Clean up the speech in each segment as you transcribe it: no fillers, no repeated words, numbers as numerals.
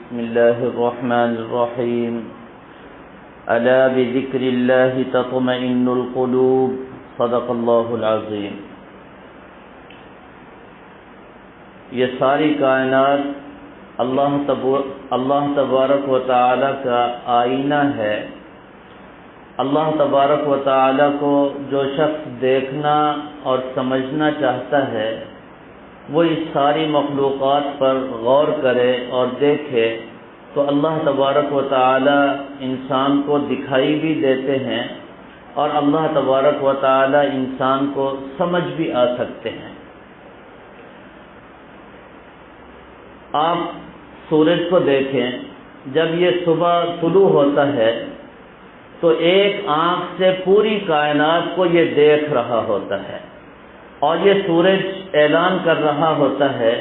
بسم الله الرحمن الرحيم ألا بذكر الله تطمئن القلوب صدق الله العظيم۔ یہ ساری کائنات اللہ تبارک و تعالی کا آئینہ ہے۔ اللہ تبارک و تعالی کو جو شخص دیکھنا اور سمجھنا چاہتا ہے وہ اس ساری مخلوقات پر غور کرے اور دیکھے تو اللہ تبارک و تعالی انسان کو دکھائی بھی دیتے ہیں اور اللہ تبارک و تعالی انسان کو سمجھ بھی آ سکتے ہیں۔ آپ سورج کو دیکھیں، جب یہ صبح طلوع ہوتا ہے تو ایک آنکھ سے پوری کائنات کو یہ دیکھ رہا ہوتا ہے اور یہ سورج اعلان کر رہا ہوتا ہے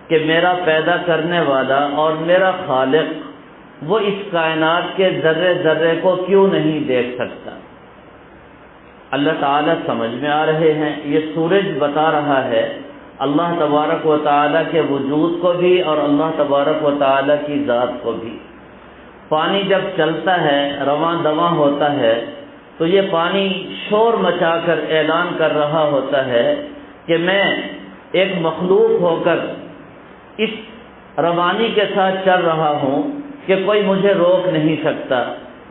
کہ میرا پیدا کرنے والا اور میرا خالق وہ اس کائنات کے ذرے ذرے کو کیوں نہیں دیکھ سکتا۔ اللہ تعالیٰ سمجھ میں آ رہے ہیں۔ یہ سورج بتا رہا ہے اللہ تبارک و تعالیٰ کے وجود کو بھی اور اللہ تبارک و تعالیٰ کی ذات کو بھی۔ پانی جب چلتا ہے، رواں دواں ہوتا ہے، تو یہ پانی شور مچا کر اعلان کر رہا ہوتا ہے کہ میں ایک مخلوق ہو کر اس روانی کے ساتھ چل رہا ہوں کہ کوئی مجھے روک نہیں سکتا۔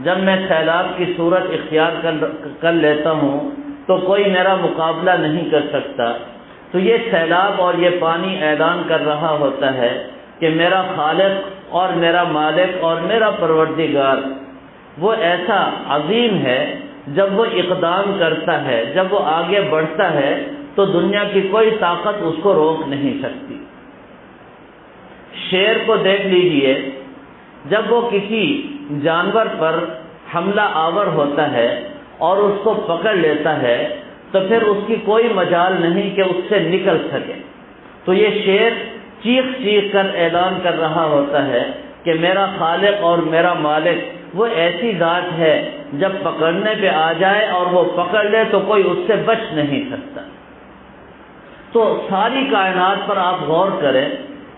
جب میں سیلاب کی صورت اختیار کر لیتا ہوں تو کوئی میرا مقابلہ نہیں کر سکتا۔ تو یہ سیلاب اور یہ پانی اعلان کر رہا ہوتا ہے کہ میرا خالق اور میرا مالک اور میرا پروردگار وہ ایسا عظیم ہے، جب وہ اقدام کرتا ہے، جب وہ آگے بڑھتا ہے تو دنیا کی کوئی طاقت اس کو روک نہیں سکتی۔ شیر کو دیکھ لیجئے، جب وہ کسی جانور پر حملہ آور ہوتا ہے اور اس کو پکڑ لیتا ہے تو پھر اس کی کوئی مجال نہیں کہ اس سے نکل سکے۔ تو یہ شیر چیخ چیخ کر اعلان کر رہا ہوتا ہے کہ میرا خالق اور میرا مالک وہ ایسی ذات ہے، جب پکڑنے پہ آ جائے اور وہ پکڑ لے تو کوئی اس سے بچ نہیں سکتا۔ تو ساری کائنات پر آپ غور کریں،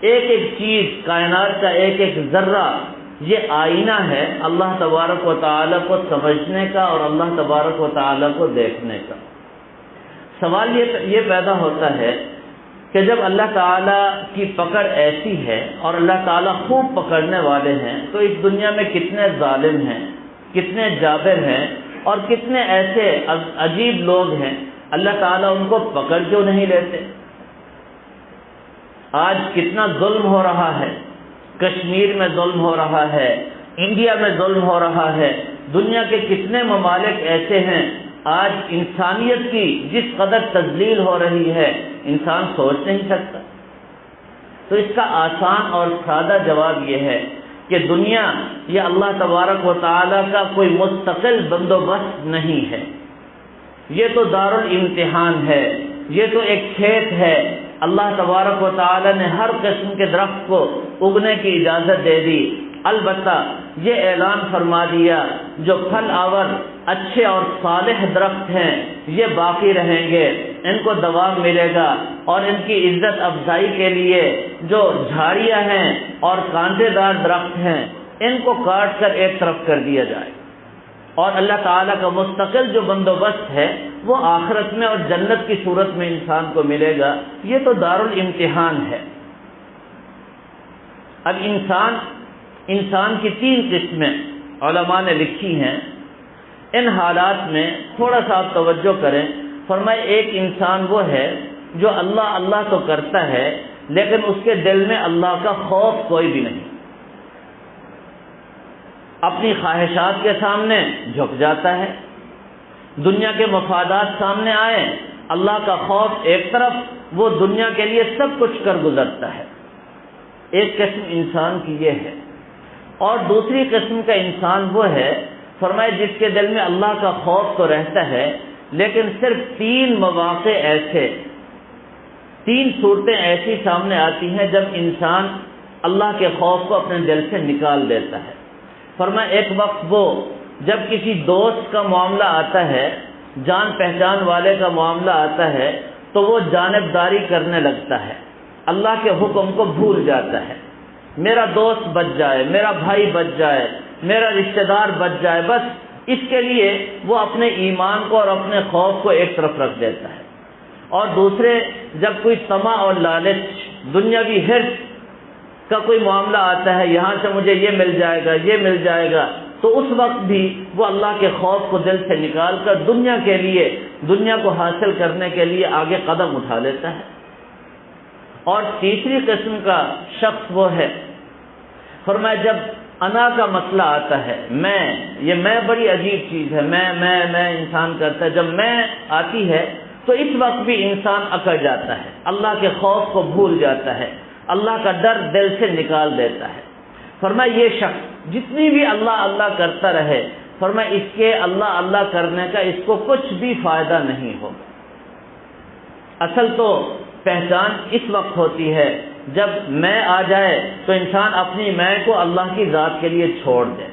ایک ایک چیز، کائنات کا ایک ایک ذرہ یہ آئینہ ہے اللہ تبارک و تعالیٰ کو سمجھنے کا اور اللہ تبارک و تعالیٰ کو دیکھنے کا۔ سوال یہ پیدا ہوتا ہے کہ جب اللہ تعالیٰ کی پکڑ ایسی ہے اور اللہ تعالیٰ خوب پکڑنے والے ہیں تو اس دنیا میں کتنے ظالم ہیں، کتنے جابر ہیں اور کتنے ایسے عجیب لوگ ہیں، اللہ تعالیٰ ان کو پکڑ کیوں نہیں لیتے؟ آج کتنا ظلم ہو رہا ہے، کشمیر میں ظلم ہو رہا ہے، انڈیا میں ظلم ہو رہا ہے، دنیا کے کتنے ممالک ایسے ہیں۔ آج انسانیت کی جس قدر تذلیل ہو رہی ہے انسان سوچ نہیں سکتا۔ تو اس کا آسان اور سادہ جواب یہ ہے کہ دنیا یہ اللہ تبارک و تعالیٰ کا کوئی مستقل بندوبست نہیں ہے، یہ تو دارالامتحان ہے، یہ تو ایک کھیت ہے۔ اللہ تبارک و تعالیٰ نے ہر قسم کے درخت کو اگنے کی اجازت دے دی، البتہ یہ اعلان فرما دیا جو پھل آور اچھے اور صالح درخت ہیں یہ باقی رہیں گے، ان کو دوام ملے گا، اور ان کی عزت افزائی کے لیے جو جھاڑیاں ہیں اور کانٹے دار درخت ہیں ان کو کاٹ کر ایک طرف کر دیا جائے۔ اور اللہ تعالیٰ کا مستقل جو بندوبست ہے وہ آخرت میں اور جنت کی صورت میں انسان کو ملے گا۔ یہ تو دارالامتحان ہے۔ اب انسان کی 3 قسمیں علماء نے لکھی ہیں۔ ان حالات میں تھوڑا سا آپ توجہ کریں۔ فرمائے ایک انسان وہ ہے جو اللہ اللہ تو کرتا ہے لیکن اس کے دل میں اللہ کا خوف کوئی بھی نہیں، اپنی خواہشات کے سامنے جھک جاتا ہے، دنیا کے مفادات سامنے آئے، اللہ کا خوف ایک طرف، وہ دنیا کے لیے سب کچھ کر گزرتا ہے۔ ایک قسم انسان کی یہ ہے۔ اور دوسری قسم کا انسان وہ ہے، فرمائے جس کے دل میں اللہ کا خوف تو رہتا ہے لیکن صرف 3 مواقع ایسے، 3 صورتیں ایسی سامنے آتی ہیں جب انسان اللہ کے خوف کو اپنے دل سے نکال دیتا ہے۔ فرمایا ایک وقت وہ جب کسی دوست کا معاملہ آتا ہے، جان پہچان والے کا معاملہ آتا ہے تو وہ جانبداری کرنے لگتا ہے، اللہ کے حکم کو بھول جاتا ہے۔ میرا دوست بچ جائے، میرا بھائی بچ جائے، میرا رشتہ دار بچ جائے، بس اس کے لیے وہ اپنے ایمان کو اور اپنے خوف کو ایک طرف رکھ دیتا ہے۔ اور دوسرے، جب کوئی طمع اور لالچ، دنیاوی حرص کا کوئی معاملہ آتا ہے، یہاں سے مجھے یہ مل جائے گا، یہ مل جائے گا، تو اس وقت بھی وہ اللہ کے خوف کو دل سے نکال کر دنیا کے لیے، دنیا کو حاصل کرنے کے لیے آگے قدم اٹھا لیتا ہے۔ اور تیسری قسم کا شخص وہ ہے، فرمایا جب انا کا مسئلہ آتا ہے، یہ میں بڑی عجیب چیز ہے، میں انسان کرتا ہے، جب میں آتی ہے تو اس وقت بھی انسان اکڑ جاتا ہے، اللہ کے خوف کو بھول جاتا ہے، اللہ کا ڈر دل سے نکال دیتا ہے۔ فرمایا یہ شخص جتنی بھی اللہ اللہ کرتا رہے، فرمایا اس کے اللہ اللہ کرنے کا اس کو کچھ بھی فائدہ نہیں ہوگا۔ اصل تو پہچان اس وقت ہوتی ہے جب میں آ جائے تو انسان اپنی میں کو اللہ کی ذات کے لیے چھوڑ دے،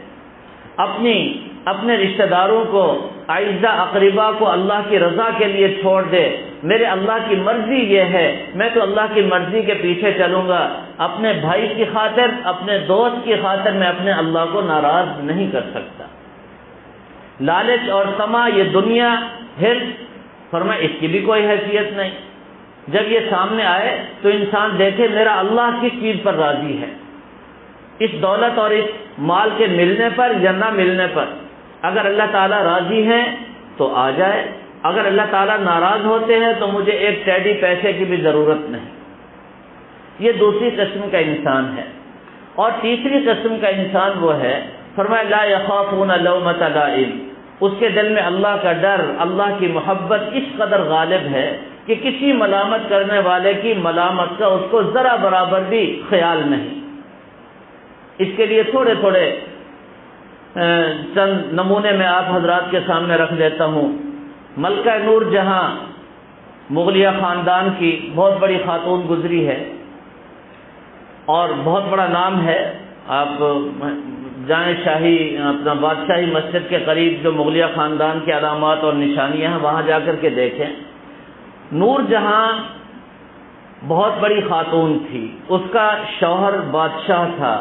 اپنے رشتہ داروں کو، اعزا اقربا کو اللہ کی رضا کے لیے چھوڑ دے۔ میرے اللہ کی مرضی یہ ہے، میں تو اللہ کی مرضی کے پیچھے چلوں گا، اپنے بھائی کی خاطر، اپنے دوست کی خاطر میں اپنے اللہ کو ناراض نہیں کر سکتا۔ لالچ اور طمع، یہ دنیا، حرص، فرمایا اس کی بھی کوئی حیثیت نہیں۔ جب یہ سامنے آئے تو انسان دیکھے میرا اللہ کس چیز پر راضی ہے، اس دولت اور اس مال کے ملنے پر یا نہ ملنے پر۔ اگر اللہ تعالیٰ راضی ہیں تو آ جائے، اگر اللہ تعالیٰ ناراض ہوتے ہیں تو مجھے ایک ٹیڈی پیسے کی بھی ضرورت نہیں۔ یہ دوسری قسم کا انسان ہے۔ اور تیسری قسم کا انسان وہ ہے، فرمایا لا یخافون لومۃ لائم، اس کے دل میں اللہ کا ڈر، اللہ کی محبت اس قدر غالب ہے کہ کسی ملامت کرنے والے کی ملامت کا اس کو ذرا برابر بھی خیال نہیں۔ اس کے لیے تھوڑے تھوڑے چند نمونے میں آپ حضرات کے سامنے رکھ دیتا ہوں۔ ملکہ نور جہاں مغلیہ خاندان کی بہت بڑی خاتون گزری ہے اور بہت بڑا نام ہے، آپ جائیں شاہی اپنا بادشاہی مسجد کے قریب جو مغلیہ خاندان کے علامات اور نشانیاں ہیں وہاں جا کر کے دیکھیں۔ نور جہاں بہت بڑی خاتون تھی، اس کا شوہر بادشاہ تھا،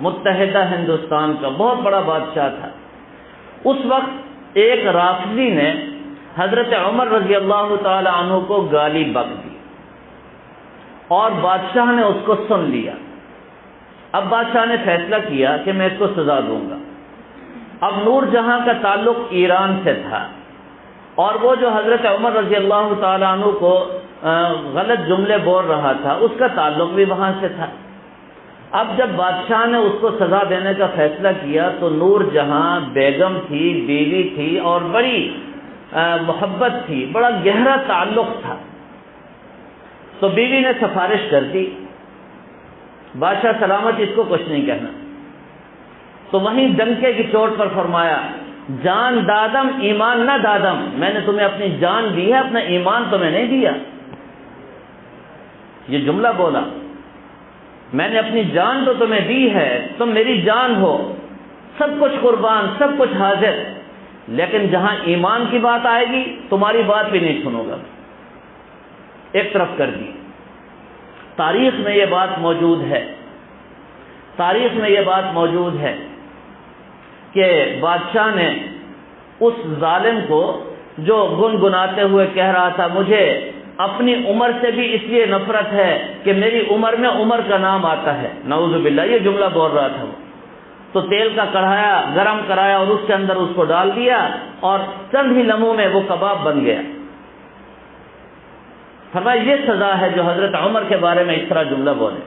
متحدہ ہندوستان کا بہت بڑا بادشاہ تھا۔ اس وقت ایک رافضی نے حضرت عمر رضی اللہ تعالی عنہ کو گالی بک دی اور بادشاہ نے اس کو سن لیا۔ اب بادشاہ نے فیصلہ کیا کہ میں اس کو سزا دوں گا۔ اب نور جہاں کا تعلق ایران سے تھا اور وہ جو حضرت عمر رضی اللہ تعالی عنہ کو غلط جملے بول رہا تھا اس کا تعلق بھی وہاں سے تھا۔ اب جب بادشاہ نے اس کو سزا دینے کا فیصلہ کیا تو نور جہاں بیگم تھی، بیوی تھی اور بڑی محبت تھی، بڑا گہرا تعلق تھا، تو بیوی نے سفارش کر دی بادشاہ سلامت اس کو کچھ نہیں کہنا۔ تو وہیں ڈنکے کی چوٹ پر فرمایا جان دادم ایمان نہ دادم، میں نے تمہیں اپنی جان دی ہے، اپنا ایمان تمہیں نہیں دیا۔ یہ جملہ بولا، میں نے اپنی جان تو تمہیں دی ہے، تم میری جان ہو، سب کچھ قربان، سب کچھ حاضر، لیکن جہاں ایمان کی بات آئے گی تمہاری بات بھی نہیں سنوں گا۔ ایک طرف کر دی۔ تاریخ میں یہ بات موجود ہے، تاریخ میں یہ بات موجود ہے کہ بادشاہ نے اس ظالم کو جو گنگناتے ہوئے کہہ رہا تھا مجھے اپنی عمر سے بھی اس لیے نفرت ہے کہ میری عمر میں عمر کا نام آتا ہے، نعوذ باللہ، یہ جملہ بول رہا تھا وہ، تو تیل کا کڑھایا گرم کرایا اور اس کے اندر اس کو ڈال دیا اور چند ہی لمحوں میں وہ کباب بن گیا۔ فرمایا یہ سزا ہے جو حضرت عمر کے بارے میں اس طرح جملہ بولے۔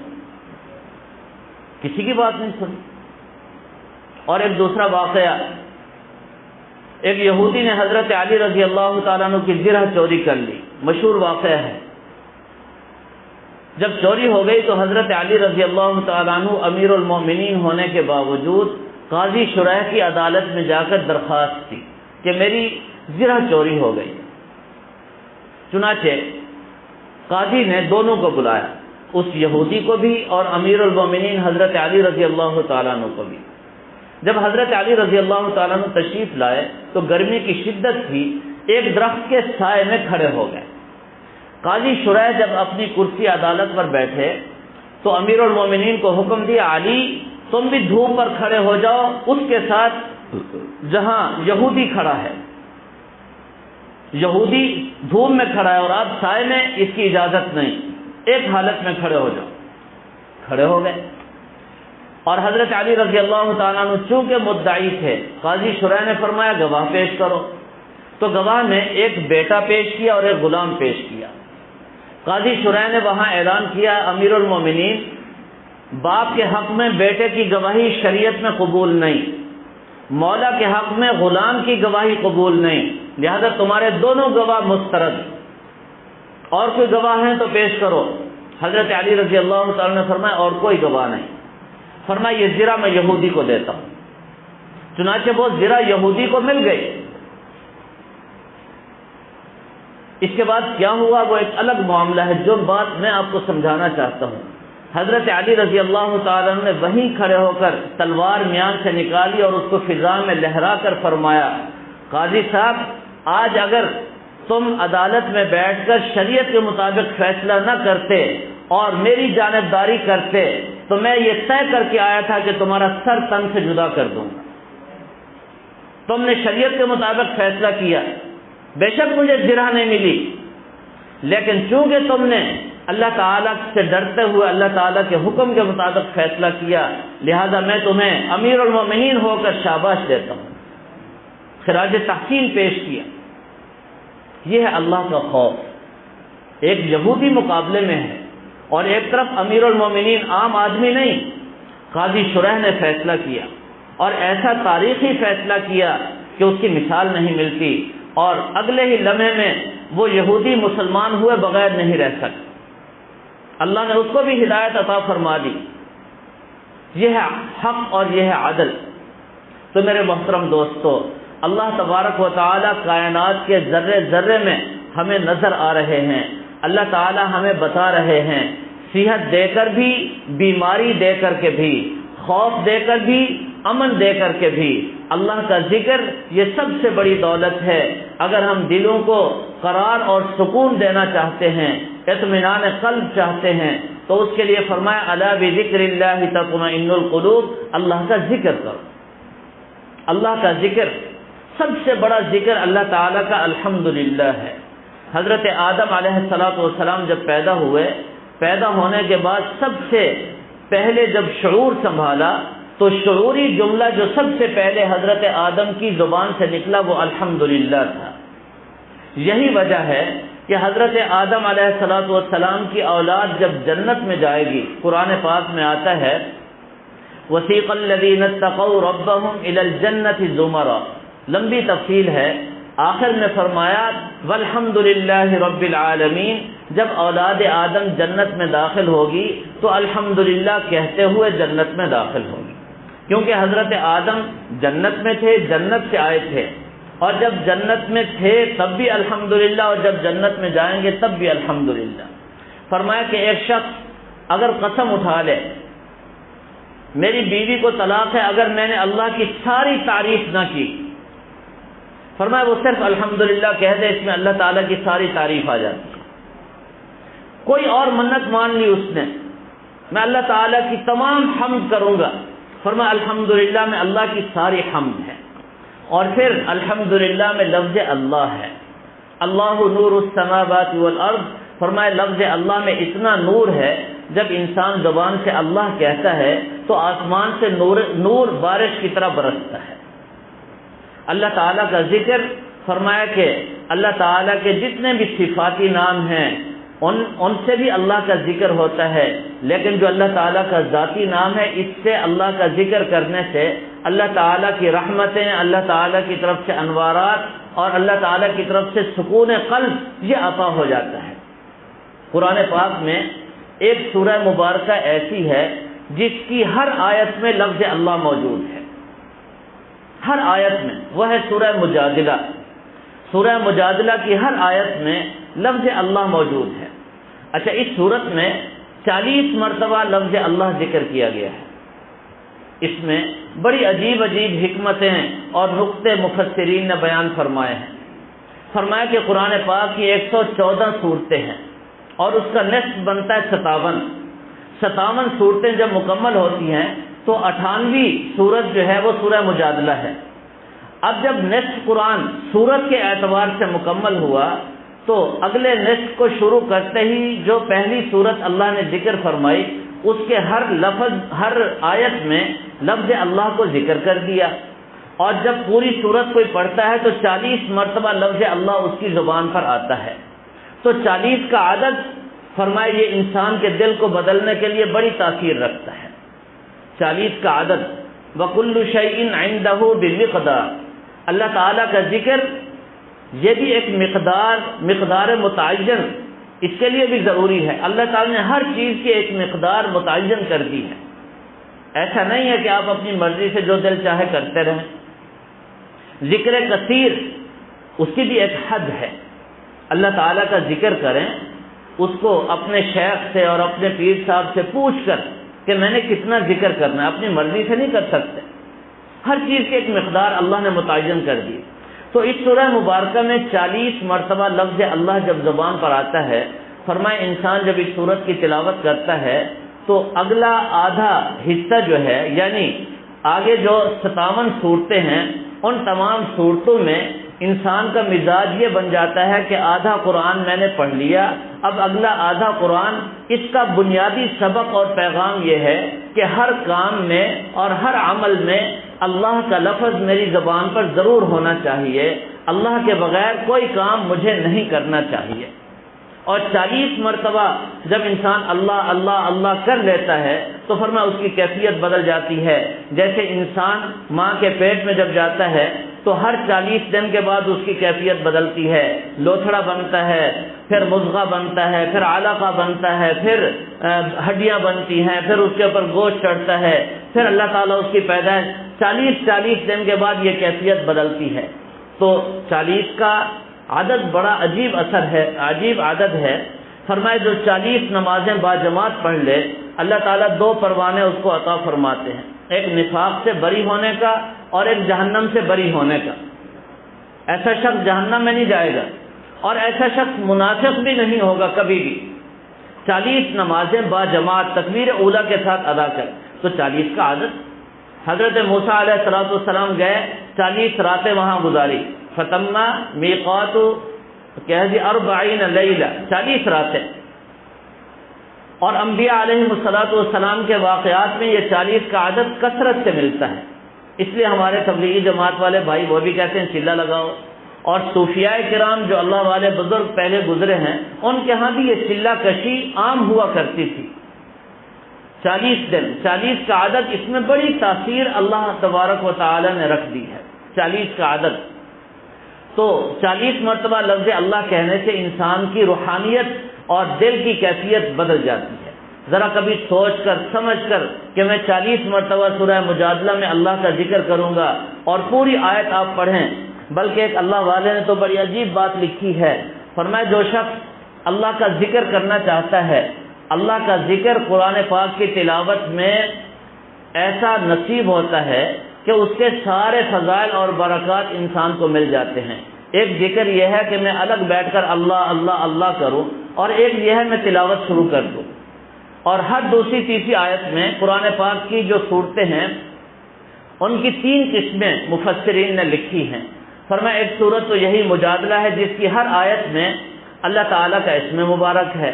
کسی کی بات نہیں سنی۔ اور ایک دوسرا واقعہ، ایک یہودی نے حضرت علی رضی اللہ تعالیٰ عنہ کی زرہ چوری کر لی، مشہور واقعہ ہے۔ جب چوری ہو گئی تو حضرت علی رضی اللہ تعالیٰ عنہ امیر المومنین ہونے کے باوجود قاضی شریح کی عدالت میں جا کر درخواست کی کہ میری زرہ چوری ہو گئی۔ چنانچہ قاضی نے دونوں کو بلایا، اس یہودی کو بھی اور امیر المومنین حضرت علی رضی اللہ تعالیٰ عنہ کو بھی۔ جب حضرت علی رضی اللہ تعالیٰ عنہ تشریف لائے تو گرمی کی شدت تھی، ایک درخت کے سائے میں کھڑے ہو گئے۔ قاضی شریح جب اپنی کرسی عدالت پر بیٹھے تو امیر المومنین کو حکم دیا علی تم بھی دھوپ پر کھڑے ہو جاؤ اس کے ساتھ جہاں یہودی کھڑا ہے، یہودی دھوپ میں کھڑا ہے اور آپ سائے میں، اس کی اجازت نہیں، ایک حالت میں کھڑے ہو جاؤ۔ کھڑے ہو گئے اور حضرت علی رضی اللہ تعالیٰ عنہ چونکہ مدعی تھے، قاضی شرح نے فرمایا گواہ پیش کرو، تو گواہ نے ایک بیٹا پیش کیا اور ایک غلام پیش کیا۔ قاضی شرح نے وہاں اعلان کیا امیر المومنین باپ کے حق میں بیٹے کی گواہی شریعت میں قبول نہیں، مولا کے حق میں غلام کی گواہی قبول نہیں، لہذا تمہارے دونوں گواہ مسترد، اور کوئی گواہ ہیں تو پیش کرو۔ حضرت علی رضی اللہ تعالیٰ نے فرمایا اور کوئی گواہ نہیں، فرمایا یہ زرہ میں یہودی کو دیتا ہوں۔ چنانچہ وہ زرہ یہودی کو مل گئی۔ اس کے بعد کیا ہوا وہ ایک الگ معاملہ ہے، جو بات میں آپ کو سمجھانا چاہتا ہوں۔ حضرت علی رضی اللہ تعالیٰ نے وہیں کھڑے ہو کر تلوار میان سے نکالی اور اس کو فضا میں لہرا کر فرمایا قاضی صاحب آج اگر تم عدالت میں بیٹھ کر شریعت کے مطابق فیصلہ نہ کرتے اور میری جانبداری کرتے تو میں یہ طے کر کے آیا تھا کہ تمہارا سر تن سے جدا کر دوں گا۔ تم نے شریعت کے مطابق فیصلہ کیا، بے شک مجھے زرہ نہیں ملی، لیکن چونکہ تم نے اللہ تعالیٰ سے ڈرتے ہوئے اللہ تعالیٰ کے حکم کے مطابق فیصلہ کیا، لہذا میں تمہیں امیر المومنین ہو کر شاباش دیتا ہوں، خراج تحسین پیش کیا۔ یہ ہے اللہ کا خوف۔ ایک یہودی مقابلے میں ہے اور ایک طرف امیر المومنین عام آدمی نہیں، قاضی شرح نے فیصلہ کیا اور ایسا تاریخی فیصلہ کیا کہ اس کی مثال نہیں ملتی، اور اگلے ہی لمحے میں وہ یہودی مسلمان ہوئے بغیر نہیں رہ سکتے، اللہ نے اس کو بھی ہدایت عطا فرما دی۔ یہ ہے حق اور یہ ہے عدل۔ تو میرے محترم دوستو، اللہ تبارک و تعالی کائنات کے ذرے ذرے میں ہمیں نظر آ رہے ہیں، اللہ تعالی ہمیں بتا رہے ہیں، صحت دے کر بھی، بیماری دے کر کے بھی، خوف دے کر بھی، امن دے کر کے بھی، اللہ کا ذکر یہ سب سے بڑی دولت ہے۔ اگر ہم دلوں کو قرار اور سکون دینا چاہتے ہیں، اطمینان قلب چاہتے ہیں، تو اس کے لیے فرمایا الا بذکر اللہ تطمئن القلوب، اللہ کا ذکر کرو۔ اللہ کا ذکر، سب سے بڑا ذکر اللہ تعالیٰ کا الحمدللہ ہے۔ حضرت آدم علیہ السلام جب پیدا ہوئے، پیدا ہونے کے بعد سب سے پہلے جب شعور سنبھالا تو شعوری جملہ جو سب سے پہلے حضرت آدم کی زبان سے نکلا وہ الحمدللہ تھا۔ یہی وجہ ہے کہ حضرت آدم علیہ السلام کی اولاد جب جنت میں جائے گی، قرآن پاک میں آتا ہے وَسِيقَ الَّذِينَ اتَّقَوْا رَبَّهُمْ إِلَى الْجَنَّةِ زُمَرًا، لمبی تفصیل ہے، آخر میں فرمایا وَالْحَمْدُلِلَّهِ رَبِّ الْعَالَمِينَ، جب اولاد آدم جنت میں داخل ہوگی تو الحمدللہ کہتے ہوئے جنت میں داخل ہوگی، کیونکہ حضرت آدم جنت میں تھے، جنت سے آئے تھے، اور جب جنت میں تھے تب بھی الحمدللہ، اور جب جنت میں جائیں گے تب بھی الحمدللہ۔ فرمایا کہ ایک شخص اگر قسم اٹھا لے میری بیوی کو طلاق ہے اگر میں نے اللہ کی ساری تعریف نہ کی، فرمایا وہ صرف الحمدللہ کہہ دے، اس میں اللہ تعالیٰ کی ساری تعریف آ جاتی ہے۔ کوئی اور منت مان لی اس نے، میں اللہ تعالیٰ کی تمام حمد کروں گا، فرمایا الحمدللہ میں اللہ کی ساری حمد ہے، اور پھر الحمدللہ میں لفظ اللہ ہے، اللہ نور السماوات والارض، فرمایا لفظ اللہ میں اتنا نور ہے جب انسان زبان سے اللہ کہتا ہے تو آسمان سے نور بارش کی طرح برستا ہے۔ اللہ تعالیٰ کا ذکر، فرمایا کہ اللہ تعالیٰ کے جتنے بھی صفاتی نام ہیں ان سے بھی اللہ کا ذکر ہوتا ہے، لیکن جو اللہ تعالیٰ کا ذاتی نام ہے اس سے اللہ کا ذکر کرنے سے اللہ تعالیٰ کی رحمتیں، اللہ تعالیٰ کی طرف سے انوارات اور اللہ تعالیٰ کی طرف سے سکون قلب یہ عطا ہو جاتا ہے۔ قرآن پاک میں ایک سورہ مبارکہ ایسی ہے جس کی ہر آیت میں لفظ اللہ موجود ہے، ہر آیت میں، وہ ہے سورہ مجادلہ۔ سورہ مجادلہ کی ہر آیت میں لفظ اللہ موجود ہے۔ اچھا، اس صورت میں 40 مرتبہ لفظ اللہ ذکر کیا گیا ہے۔ اس میں بڑی عجیب عجیب حکمتیں اور نقطے مفسرین نے بیان فرمائے ہیں۔ فرمایا کہ قرآن پاک کی 114 صورتیں ہیں اور اس کا نصف بنتا ہے 57۔ 57 صورتیں جب مکمل ہوتی ہیں تو 98ویں سورت جو ہے وہ سورہ مجادلہ ہے۔ اب جب نصف قرآن سورت کے اعتبار سے مکمل ہوا تو اگلے نصف کو شروع کرتے ہی جو پہلی سورت اللہ نے ذکر فرمائی اس کے ہر لفظ، ہر آیت میں لفظ اللہ کو ذکر کر دیا، اور جب پوری سورت کوئی پڑھتا ہے تو 40 مرتبہ لفظ اللہ اس کی زبان پر آتا ہے۔ تو 40 کا عدد فرمائے یہ انسان کے دل کو بدلنے کے لیے بڑی تاثیر رکھتا ہے۔ 40 کا عدد، وَكُلُّ شَيْءٍ عِندَهُ بِمِقْدَارٍ، اللہ تعالیٰ کا ذکر یہ بھی ایک مقدار متعین اس کے لیے بھی ضروری ہے۔ اللہ تعالیٰ نے ہر چیز کی ایک مقدار متعین کر دی ہے، ایسا نہیں ہے کہ آپ اپنی مرضی سے جو دل چاہے کرتے رہیں۔ ذکر کثیر اس کی بھی ایک حد ہے، اللہ تعالیٰ کا ذکر کریں، اس کو اپنے شیخ سے اور اپنے پیر صاحب سے پوچھ کر کہ میں نے کتنا ذکر کرنا ہے، اپنی مرضی سے نہیں کر سکتے، ہر چیز کی ایک مقدار اللہ نے متعین کر دی۔ تو اس سورہ مبارکہ میں 40 مرتبہ لفظ اللہ جب زبان پر آتا ہے، فرمائے انسان جب اس سورت کی تلاوت کرتا ہے تو اگلا آدھا حصہ جو ہے، یعنی آگے جو 57 صورتیں ہیں ان تمام صورتوں میں انسان کا مزاج یہ بن جاتا ہے کہ آدھا قرآن میں نے پڑھ لیا، اب اگلا آدھا قرآن، اس کا بنیادی سبق اور پیغام یہ ہے کہ ہر کام میں اور ہر عمل میں اللہ کا لفظ میری زبان پر ضرور ہونا چاہیے، اللہ کے بغیر کوئی کام مجھے نہیں کرنا چاہیے۔ اور 40 مرتبہ جب انسان اللہ اللہ اللہ کر لیتا ہے تو فرمایا اس کی کیفیت بدل جاتی ہے، جیسے انسان ماں کے پیٹ میں جب جاتا ہے تو ہر 40 دن کے بعد اس کی کیفیت بدلتی ہے، لوتھڑا بنتا ہے، پھر مضغہ بنتا ہے، پھر علقہ بنتا ہے، پھر ہڈیاں بنتی ہیں، پھر اس کے اوپر گوشت چڑھتا ہے، پھر اللہ تعالیٰ اس کی پیدائش 40 دن کے بعد یہ کیفیت بدلتی ہے۔ تو 40 کا عدد بڑا عجیب اثر ہے، عجیب عدد ہے۔ فرمائے جو 40 نمازیں باجماعت پڑھ لے اللہ تعالیٰ 2 پروانے اس کو عطا فرماتے ہیں، ایک نفاق سے بری ہونے کا اور ایک جہنم سے بری ہونے کا۔ ایسا شخص جہنم میں نہیں جائے گا اور ایسا شخص منافق بھی نہیں ہوگا کبھی بھی۔ 40 نمازیں باجماعت تکبیر اولیٰ کے ساتھ ادا کر، تو 40 کا عدد۔ حضرت موسیٰ علیہ السلام گئے، 40 راتیں وہاں گزاری، فتمنا میقات کہہ دی 40 لیلہ، 40 راتیں۔ اور انبیاء علیہ السلام کے واقعات میں یہ 40 کا عدد کثرت سے ملتا ہے، اس لیے ہمارے تبلیغی جماعت والے بھائی وہ بھی کہتے ہیں چلہ لگاؤ، اور صوفیاء کرام جو اللہ والے بزرگ پہلے گزرے ہیں ان کے ہاں بھی یہ چلہ کشی عام ہوا کرتی تھی۔ 40 دن، 40 کا عدد، اس میں بڑی تاثیر اللہ تبارک و تعالی نے رکھ دی ہے۔ 40 کا عدد، تو 40 مرتبہ لفظ اللہ کہنے سے انسان کی روحانیت اور دل کی کیفیت بدل جاتی ہے۔ ذرا کبھی سوچ کر سمجھ کر کہ میں 40 مرتبہ سورہ مجادلہ میں اللہ کا ذکر کروں گا اور پوری آیت آپ پڑھیں۔ بلکہ ایک اللہ والے نے تو بڑی عجیب بات لکھی ہے، فرمایا جو شخص اللہ کا ذکر کرنا چاہتا ہے، اللہ کا ذکر قرآن پاک کی تلاوت میں ایسا نصیب ہوتا ہے کہ اس کے سارے فضائل اور برکات انسان کو مل جاتے ہیں۔ ایک ذکر یہ ہے کہ میں الگ بیٹھ کر اللہ اللہ اللہ کروں، اور ایک یہ ہے میں تلاوت شروع کر دوں۔ اور ہر دوسری تیسری آیت میں قرآن پاک کی جو صورتیں ہیں ان کی 3 قسمیں مفسرین نے لکھی ہیں۔ فرمایا ایک صورت تو یہی مجادلہ ہے جس کی ہر آیت میں اللہ تعالیٰ کا اسم مبارک ہے،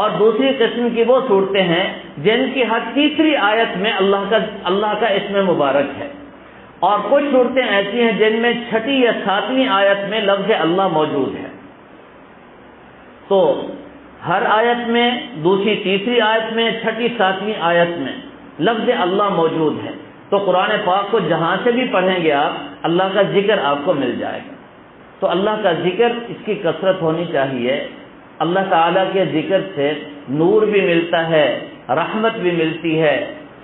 اور دوسری قسم کی وہ صورتیں ہیں جن کی ہر تیسری آیت میں اللہ کا اسم مبارک ہے، اور کچھ صورتیں ایسی ہیں جن میں 6 یا 7ویں آیت میں لفظ اللہ موجود ہے۔ تو ہر آیت میں، دوسری تیسری آیت میں، 6 7ویں آیت میں لفظ اللہ موجود ہے۔ تو قرآن پاک کو جہاں سے بھی پڑھیں گے آپ، اللہ کا ذکر آپ کو مل جائے گا۔ تو اللہ کا ذکر اس کی کثرت ہونی چاہیے۔ اللہ تعالیٰ کے ذکر سے نور بھی ملتا ہے، رحمت بھی ملتی ہے،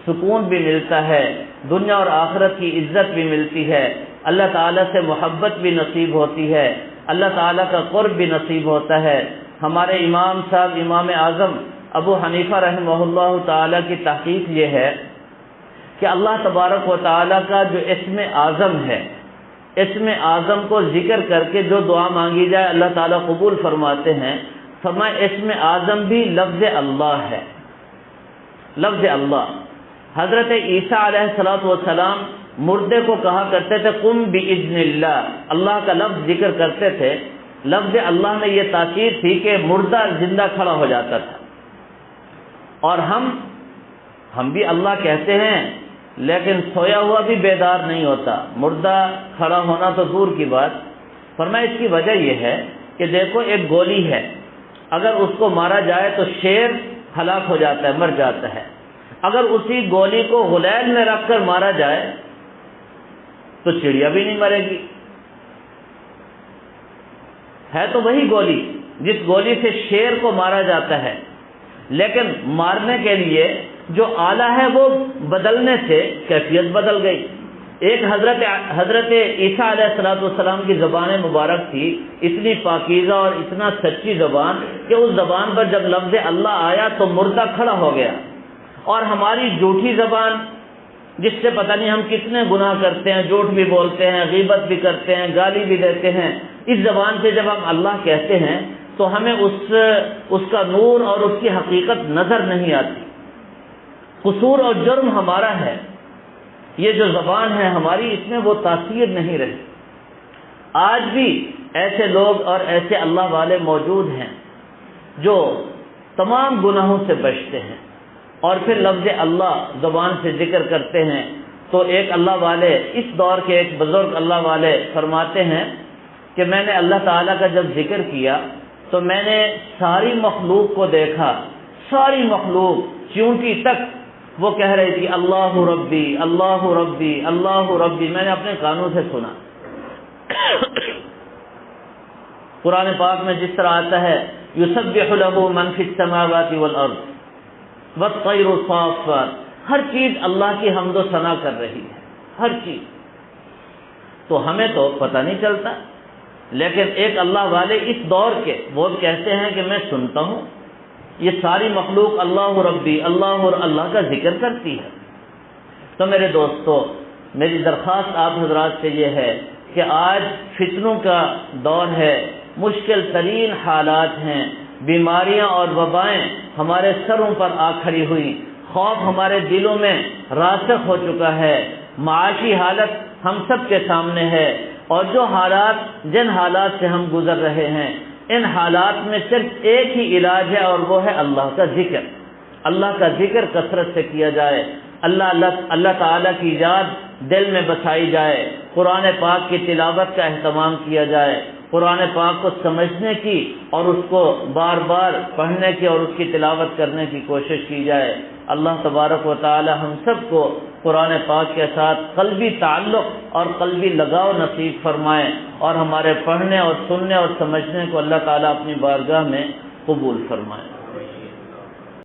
سکون بھی ملتا ہے، دنیا اور آخرت کی عزت بھی ملتی ہے، اللہ تعالیٰ سے محبت بھی نصیب ہوتی ہے، اللہ تعالیٰ کا قرب بھی نصیب ہوتا ہے۔ ہمارے امام صاحب امام اعظم ابو حنیفہ رحمہ اللہ تعالیٰ کی تحقیق یہ ہے کہ اللہ تبارک و تعالیٰ کا جو اسم اعظم ہے، اسم اعظم کو ذکر کر کے جو دعا مانگی جائے اللہ تعالیٰ قبول فرماتے ہیں۔ فرمایا اسم اعظم بھی لفظ اللہ ہے، لفظ اللہ۔ حضرت عیسیٰ علیہ السلام مردے کو کہا کرتے تھے قم باذن اللہ، اللہ کا لفظ ذکر کرتے تھے۔ لفظ اللہ میں یہ تاکید تھی کہ مردہ زندہ کھڑا ہو جاتا تھا، اور ہم بھی اللہ کہتے ہیں لیکن سویا ہوا بھی بیدار نہیں ہوتا، مردہ کھڑا ہونا تو دور کی بات۔ فرمایا اس کی وجہ یہ ہے کہ دیکھو ایک گولی ہے، اگر اس کو مارا جائے تو شیر ہلاک ہو جاتا ہے، مر جاتا ہے۔ اگر اسی گولی کو غلیل میں رکھ کر مارا جائے تو چڑیا بھی نہیں مرے گی، ہے تو وہی گولی جس گولی سے شیر کو مارا جاتا ہے، لیکن مارنے کے لیے جو آلہ ہے وہ بدلنے سے کیفیت بدل گئی۔ ایک حضرت عیسیٰ علیہ السلام کی زبان مبارک تھی، اتنی پاکیزہ اور اتنا سچی زبان کہ اس زبان پر جب لفظ اللہ آیا تو مردہ کھڑا ہو گیا۔ اور ہماری جھوٹی زبان جس سے پتہ نہیں ہم کتنے گناہ کرتے ہیں، جھوٹ بھی بولتے ہیں، غیبت بھی کرتے ہیں، گالی بھی دیتے ہیں، اس زبان سے جب ہم اللہ کہتے ہیں تو ہمیں اس کا نور اور اس کی حقیقت نظر نہیں آتی۔ قصور اور جرم ہمارا ہے، یہ جو زبان ہے ہماری، اس میں وہ تاثیر نہیں رہی۔ آج بھی ایسے لوگ اور ایسے اللہ والے موجود ہیں جو تمام گناہوں سے بچتے ہیں اور پھر لفظ اللہ زبان سے ذکر کرتے ہیں۔ تو ایک اللہ والے، اس دور کے ایک بزرگ اللہ والے فرماتے ہیں کہ میں نے اللہ تعالیٰ کا جب ذکر کیا تو میں نے ساری مخلوق کو دیکھا، ساری مخلوق چیونٹی تک وہ کہہ رہی تھی اللہ ربی اللہ ربی اللہ ربی، میں نے اپنے کانوں سے سنا۔ قرآن پاک میں جس طرح آتا ہے یسبح له من فی السماوات والارض والطیر صافات، ہر چیز اللہ کی حمد و ثنا کر رہی ہے، ہر چیز۔ تو ہمیں تو پتہ نہیں چلتا، لیکن ایک اللہ والے اس دور کے وہ کہتے ہیں کہ میں سنتا ہوں یہ ساری مخلوق اللہ ربی اللہ کا ذکر کرتی ہے۔ تو میرے دوستو، میری درخواست آپ حضرات سے یہ ہے کہ آج فتنوں کا دور ہے، مشکل ترین حالات ہیں، بیماریاں اور وبائیں ہمارے سروں پر آ کھڑی ہوئی، خوف ہمارے دلوں میں راسخ ہو چکا ہے، معاشی حالت ہم سب کے سامنے ہے، اور جن حالات سے ہم گزر رہے ہیں، ان حالات میں صرف ایک ہی علاج ہے اور وہ ہے اللہ کا ذکر۔ اللہ کا ذکر کثرت سے کیا جائے، اللہ تعالیٰ کی یاد دل میں بسائی جائے، قرآن پاک کی تلاوت کا اہتمام کیا جائے، قرآن پاک کو سمجھنے کی اور اس کو بار بار پڑھنے کی اور اس کی تلاوت کرنے کی کوشش کی جائے۔ اللہ تبارک و تعالی ہم سب کو قرآن پاک کے ساتھ قلبی تعلق اور قلبی لگاؤ نصیب فرمائے، اور ہمارے پڑھنے اور سننے اور سمجھنے کو اللہ تعالیٰ اپنی بارگاہ میں قبول فرمائے۔